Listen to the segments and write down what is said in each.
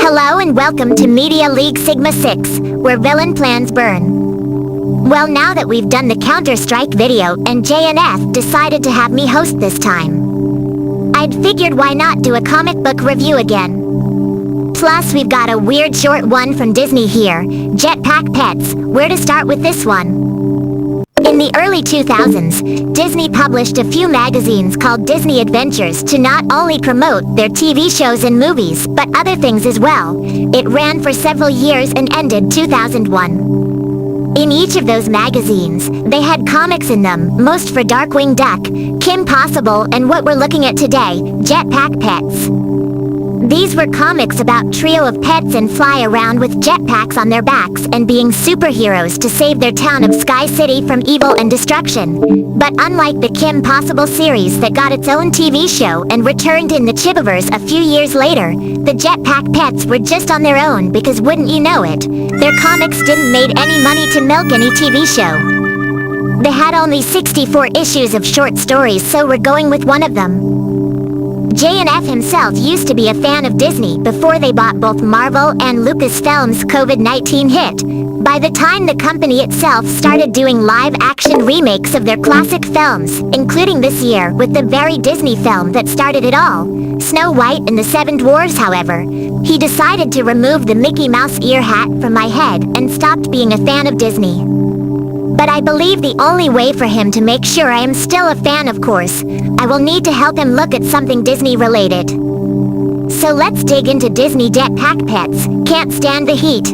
Hello and welcome to Media League Sigma 6, where villain plans burn. Well, now that we've done the Counter-Strike video and J.N.F decided to have me host this time, I'd figured why not do a comic book review again. Plus, we've got a weird short one from Disney here, Jetpack Pets. Where to start with this one? In the early 2000s, Disney published a few magazines called Disney Adventures to not only promote their TV shows and movies, but other things as well. It ran for several years and ended 2001. In each of those magazines, they had comics in them, most for Darkwing Duck, Kim Possible, and what we're looking at today, Jetpack Pets. These were comics about trio of pets and fly around with jetpacks on their backs and being superheroes to save their town of Sky City from evil and destruction. But unlike the Kim Possible series that got its own TV show and returned in the Chibiverse a few years later, the Jetpack Pets were just on their own because wouldn't you know it, their comics didn't make any money to milk any TV show. They had only 64 issues of short stories, so we're going with one of them. J.N.F himself used to be a fan of Disney before they bought both Marvel and Lucasfilm's COVID-19 hit. By the time the company itself started doing live-action remakes of their classic films, including this year with the very Disney film that started it all, Snow White and the Seven Dwarfs, however, he decided to remove the Mickey Mouse ear hat from my head and stopped being a fan of Disney. But I believe the only way for him to make sure I am still a fan, of course, I will need to help him look at something Disney-related. So let's dig into Disney Jetpack Pets. Can't stand the heat.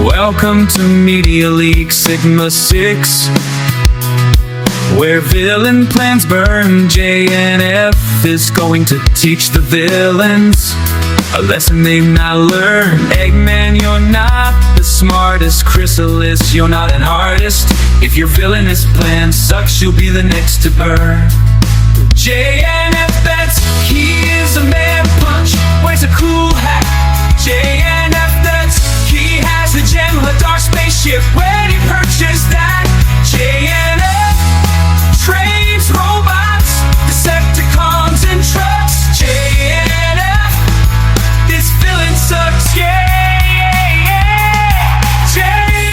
Welcome to Media League Sigma 6, where villain plans burn. J.N.F is going to teach the villains a lesson they've not learned. Eggman, you're not the smartest. Chrysalis, you're not an artist. If your villainous plan sucks, you'll be the next to burn. J.N.F bets he is a man punch, wears a cool hat. J.N.F bets he has the gem, a dark spaceship. When he purchased that, J.N.F trains robots, Decepticons and trucks. J.N.F, this villain sucks, yeah, J.N.F.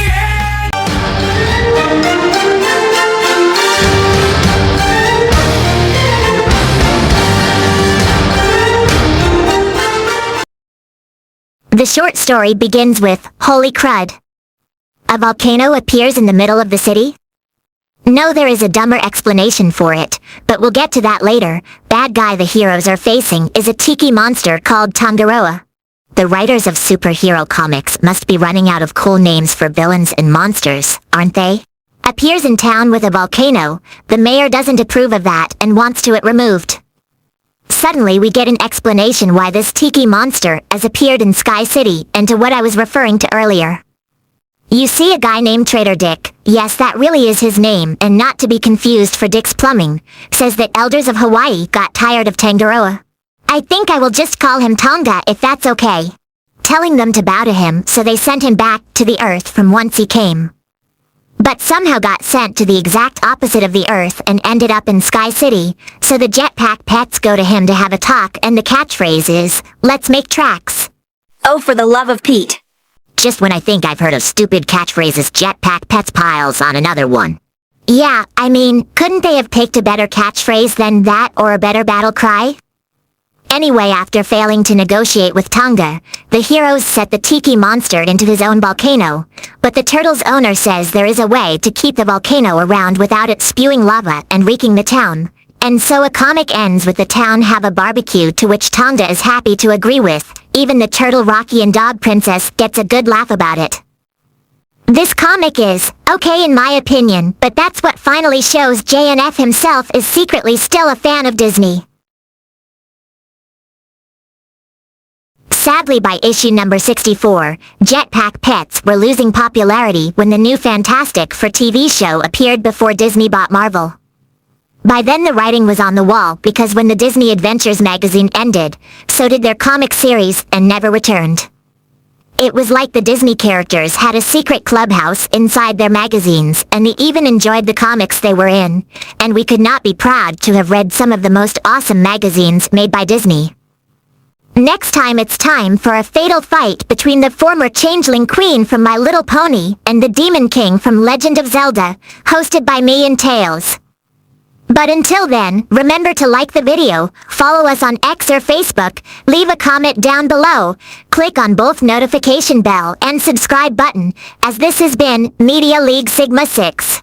The short story begins with, "Holy crud. A volcano appears in the middle of the city?" No, there is a dumber explanation for it, but we'll get to that later. Bad guy the heroes are facing is a tiki monster called Tangaroa. The writers of superhero comics must be running out of cool names for villains and monsters, aren't they? Appears in town with a volcano. The mayor doesn't approve of that and wants to it removed. Suddenly we get an explanation why this tiki monster has appeared in Sky City and to what I was referring to earlier. You see a guy named Trader Dick, yes, that really is his name and not to be confused for Dick's Plumbing, says that elders of Hawaii got tired of Tangaroa. I think I will just call him Tonga if that's okay. Telling them to bow to him, so they sent him back to the earth from whence he came. But somehow got sent to the exact opposite of the Earth and ended up in Sky City, so the Jetpack Pets go to him to have a talk and the catchphrase is, "Let's make tracks." Oh, for the love of Pete. Just when I think I've heard of stupid catchphrases, Jetpack Pets piles on another one. Yeah, I mean, couldn't they have picked a better catchphrase than that or a better battle cry? Anyway, after failing to negotiate with Tonga, the heroes set the tiki monster into his own volcano, but the turtle's owner says there is a way to keep the volcano around without it spewing lava and wreaking the town. And so a comic ends with the town have a barbecue, to which Tonga is happy to agree with. Even the turtle Rocky and Dog Princess gets a good laugh about it. This comic is okay in my opinion, but that's what finally shows J.N.F himself is secretly still a fan of Disney. Sadly, by issue number 64, Jetpack Pets were losing popularity when the new Fantastic Four TV show appeared before Disney bought Marvel. By then the writing was on the wall because when the Disney Adventures magazine ended, so did their comic series and never returned. It was like the Disney characters had a secret clubhouse inside their magazines and they even enjoyed the comics they were in, and we could not be proud to have read some of the most awesome magazines made by Disney. Next time it's time for a fatal fight between the former Changeling Queen from My Little Pony and the Demon King from Legend of Zelda, hosted by me and Tails. But until then, remember to like the video, follow us on X or Facebook, leave a comment down below, click on both notification bell and subscribe button, as this has been Media League Sigma 6.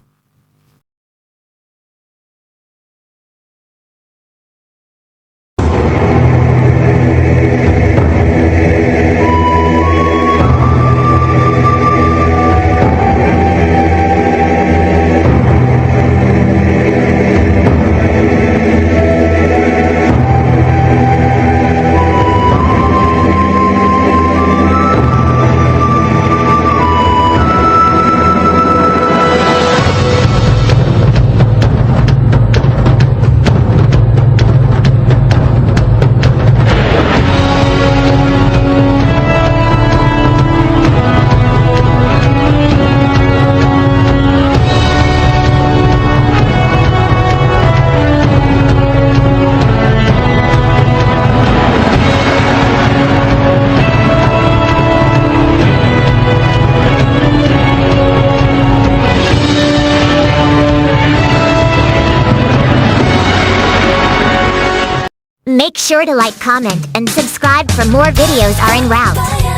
Make sure to like, comment, and subscribe for more videos are en route.